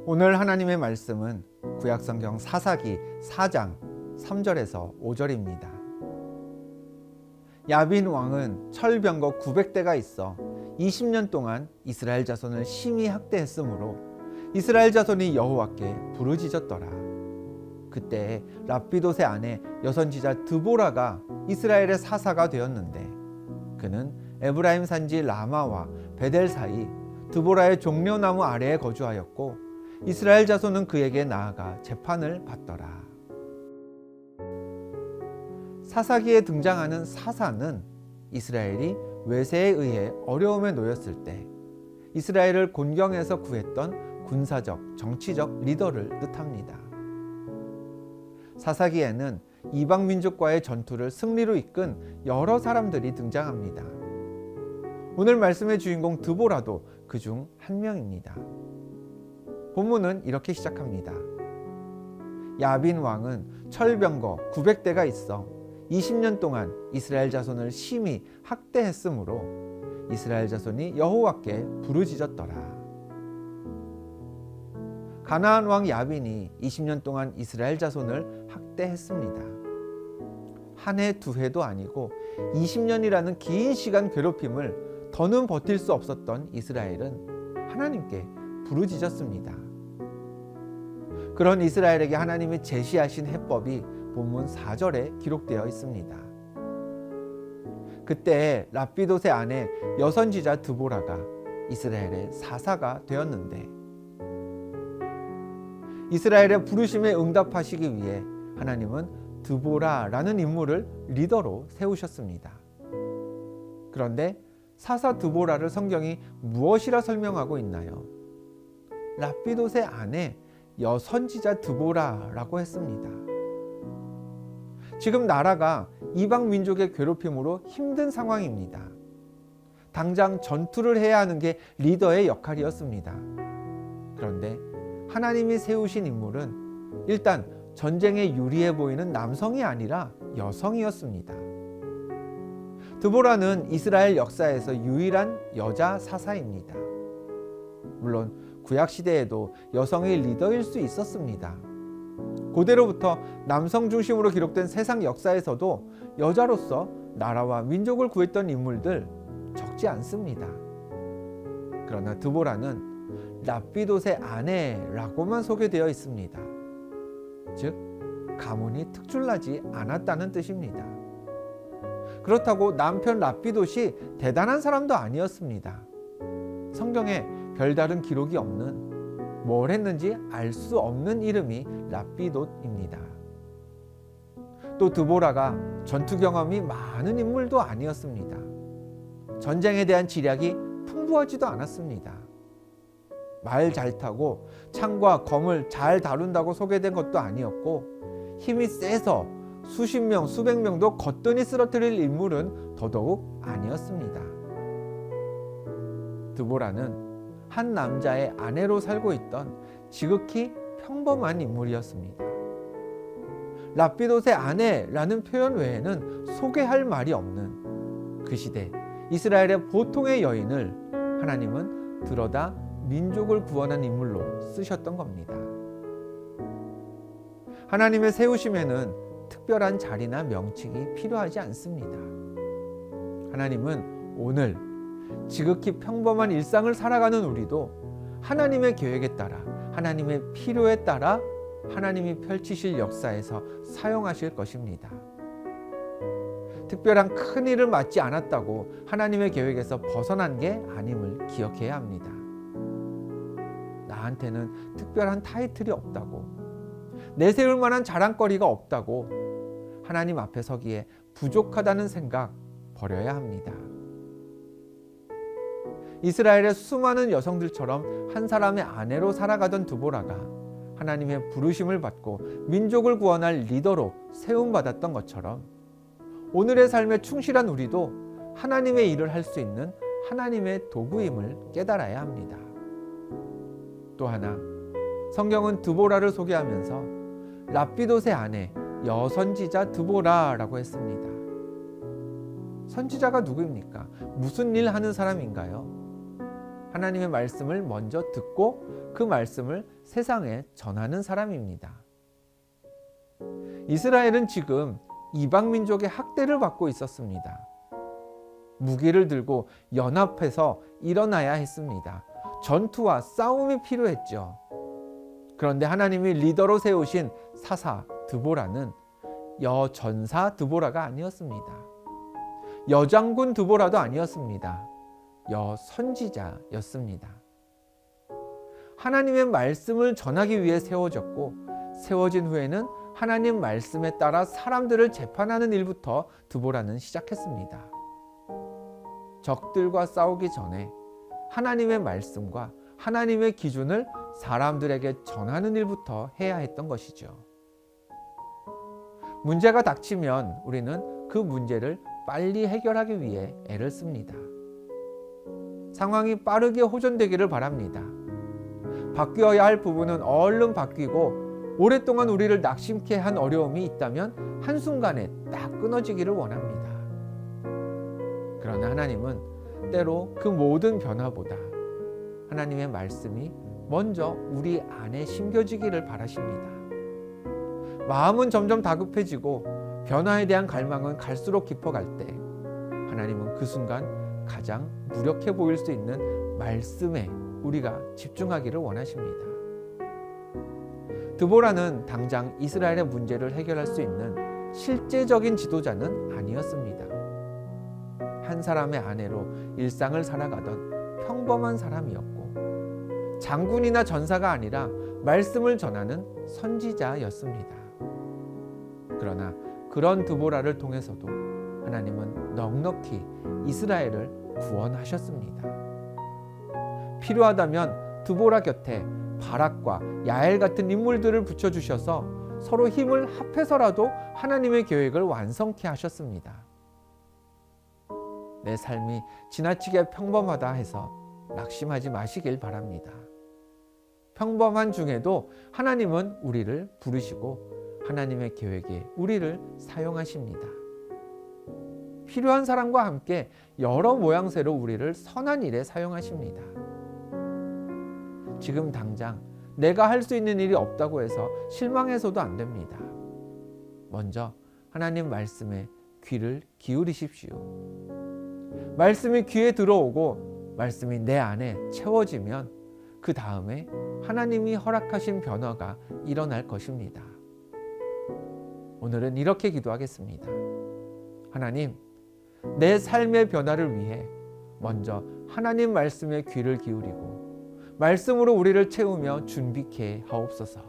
오늘 하나님의 말씀은 구약성경 사사기 4장 3절에서 5절입니다. 야빈 왕은 철병거 900대가 있어 20년 동안 이스라엘 자손을 심히 학대했으므로 이스라엘 자손이 여호와께 부르짖었더라. 그때 랍비돗의 아내 여선지자 드보라가 이스라엘의 사사가 되었는데 그는 에브라임 산지 라마와 베델 사이 드보라의 종려나무 아래에 거주하였고 이스라엘 자손은 그에게 나아가 재판을 받더라. 사사기에 등장하는 사사는 이스라엘이 외세에 의해 어려움에 놓였을 때 이스라엘을 곤경에서 구했던 군사적, 정치적 리더를 뜻합니다. 사사기에는 이방 민족과의 전투를 승리로 이끈 여러 사람들이 등장합니다. 오늘 말씀의 주인공 드보라도 그중 한 명입니다. 본문은 이렇게 시작합니다. 야빈 왕은 철병거 900대가 있어 20년 동안 이스라엘 자손을 심히 학대했으므로 이스라엘 자손이 여호와께 부르짖었더라. 가나안 왕 야빈이 20년 동안 이스라엘 자손을 학대했습니다. 한 해, 두 해도 아니고 20년이라는 긴 시간 괴롭힘을 더는 버틸 수 없었던 이스라엘은 하나님께 부르짖었습니다. 그런 이스라엘에게 하나님이 제시하신 해법이 본문 4절에 기록되어 있습니다. 그때 랍비돗의 아내 여선지자 드보라가 이스라엘의 사사가 되었는데 이스라엘의 부르심에 응답하시기 위해 하나님은 드보라라는 인물을 리더로 세우셨습니다. 그런데 사사 드보라를 성경이 무엇이라 설명하고 있나요? 랍비돗의 아내 여선지자 드보라라고 했습니다. 지금 나라가 이방 민족의 괴롭힘으로 힘든 상황입니다. 당장 전투를 해야 하는 게 리더의 역할이었습니다. 그런데 하나님이 세우신 인물은 일단 전쟁에 유리해 보이는 남성이 아니라 여성이었습니다. 드보라는 이스라엘 역사에서 유일한 여자 사사입니다. 물론 구약시대에도 여성이 리더일 수 있었습니다. 고대로부터 남성 중심으로 기록된 세상 역사에서도 여자로서 나라와 민족을 구했던 인물들 적지 않습니다. 그러나 드보라는 랍비돗의 아내라고만 소개되어 있습니다. 즉 가문이 특출나지 않았다는 뜻입니다. 그렇다고 남편 랍비돗이 대단한 사람도 아니었습니다. 성경에 별다른 기록이 없는, 뭘 했는지 알 수 없는 이름이 랍비돗입니다. 또 드보라가 전투 경험이 많은 인물도 아니었습니다. 전쟁에 대한 지략이 풍부하지도 않았습니다. 말 잘 타고 창과 검을 잘 다룬다고 소개된 것도 아니었고 힘이 세서 수십 명, 수백 명도 거뜬히 쓰러뜨릴 인물은 더더욱 아니었습니다. 드보라는 한 남자의 아내로 살고 있던 지극히 평범한 인물이었습니다. 랍비돗의 아내라는 표현 외에는 소개할 말이 없는 그 시대 이스라엘의 보통의 여인을 하나님은 들어다 민족을 구원한 인물로 쓰셨던 겁니다. 하나님의 세우심에는 특별한 자리나 명칭이 필요하지 않습니다. 하나님은 오늘 지극히 평범한 일상을 살아가는 우리도 하나님의 계획에 따라 하나님의 필요에 따라 하나님이 펼치실 역사에서 사용하실 것입니다. 특별한 큰 일을 맡지 않았다고 하나님의 계획에서 벗어난 게 아님을 기억해야 합니다. 나한테는 특별한 타이틀이 없다고, 내세울 만한 자랑거리가 없다고 하나님 앞에 서기에 부족하다는 생각 버려야 합니다. 이스라엘의 수많은 여성들처럼 한 사람의 아내로 살아가던 드보라가 하나님의 부르심을 받고 민족을 구원할 리더로 세움받았던 것처럼 오늘의 삶에 충실한 우리도 하나님의 일을 할 수 있는 하나님의 도구임을 깨달아야 합니다. 또 하나, 성경은 드보라를 소개하면서 랍비돗의 아내 여선지자 드보라라고 했습니다. 선지자가 누구입니까? 무슨 일 하는 사람인가요? 하나님의 말씀을 먼저 듣고 그 말씀을 세상에 전하는 사람입니다. 이스라엘은 지금 이방 민족의 학대를 받고 있었습니다. 무기를 들고 연합해서 일어나야 했습니다. 전투와 싸움이 필요했죠. 그런데 하나님이 리더로 세우신 사사 드보라는 여전사 드보라가 아니었습니다. 여장군 드보라도 아니었습니다. 여선지자였습니다. 하나님의 말씀을 전하기 위해 세워졌고, 세워진 후에는 하나님 말씀에 따라 사람들을 재판하는 일부터 드보라는 시작했습니다. 적들과 싸우기 전에 하나님의 말씀과 하나님의 기준을 사람들에게 전하는 일부터 해야 했던 것이죠. 문제가 닥치면 우리는 그 문제를 빨리 해결하기 위해 애를 씁니다. 상황이 빠르게 호전되기를 바랍니다. 바뀌어야 할 부분은 얼른 바뀌고, 오랫동안 우리를 낙심케 한 어려움이 있다면 한순간에 딱 끊어지기를 원합니다. 그러나 하나님은 때로 그 모든 변화보다 하나님의 말씀이 먼저 우리 안에 심겨지기를 바라십니다. 마음은 점점 다급해지고 변화에 대한 갈망은 갈수록 깊어갈 때 하나님은 그 순간 가장 무력해 보일 수 있는 말씀에 우리가 집중하기를 원하십니다. 드보라는 당장 이스라엘의 문제를 해결할 수 있는 실제적인 지도자는 아니었습니다. 한 사람의 아내로 일상을 살아가던 평범한 사람이었고, 장군이나 전사가 아니라 말씀을 전하는 선지자였습니다. 그러나 그런 드보라를 통해서도 하나님은 넉넉히 이스라엘을 구원하셨습니다. 필요하다면 드보라 곁에 바락과 야엘 같은 인물들을 붙여주셔서 서로 힘을 합해서라도 하나님의 계획을 완성케 하셨습니다. 내 삶이 지나치게 평범하다 해서 낙심하지 마시길 바랍니다. 평범한 중에도 하나님은 우리를 부르시고 하나님의 계획에 우리를 사용하십니다. 필요한 사람과 함께 여러 모양새로 우리를 선한 일에 사용하십니다. 지금 당장 내가 할 수 있는 일이 없다고 해서 실망해서도 안 됩니다. 먼저 하나님 말씀에 귀를 기울이십시오. 말씀이 귀에 들어오고 말씀이 내 안에 채워지면 그 다음에 하나님이 허락하신 변화가 일어날 것입니다. 오늘은 이렇게 기도하겠습니다. 하나님, 내 삶의 변화를 위해 먼저 하나님 말씀에 귀를 기울이고 말씀으로 우리를 채우며 준비케 하옵소서.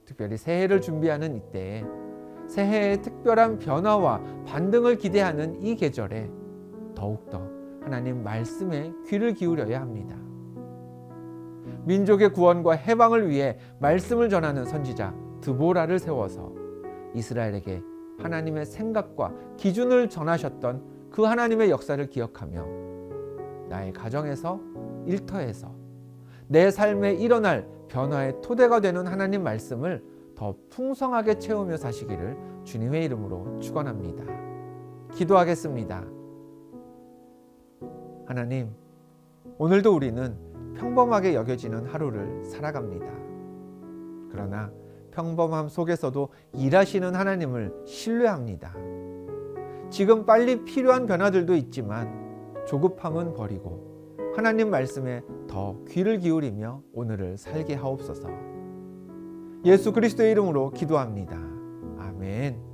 특별히 새해를 준비하는 이때에 새해의 특별한 변화와 반등을 기대하는 이 계절에 더욱더 하나님 말씀에 귀를 기울여야 합니다. 민족의 구원과 해방을 위해 말씀을 전하는 선지자 드보라를 세워서 이스라엘에게 하나님의 생각과 기준을 전하셨던 그 하나님의 역사를 기억하며 나의 가정에서, 일터에서 내 삶에 일어날 변화의 토대가 되는 하나님 말씀을 더 풍성하게 채우며 사시기를 주님의 이름으로 축원합니다. 기도하겠습니다. 하나님, 오늘도 우리는 평범하게 여겨지는 하루를 살아갑니다. 그러나 평범함 속에서도 일하시는 하나님을 신뢰합니다. 지금 빨리 필요한 변화들도 있지만 조급함은 버리고 하나님 말씀에 더 귀를 기울이며 오늘을 살게 하옵소서. 예수 그리스도의 이름으로 기도합니다. 아멘.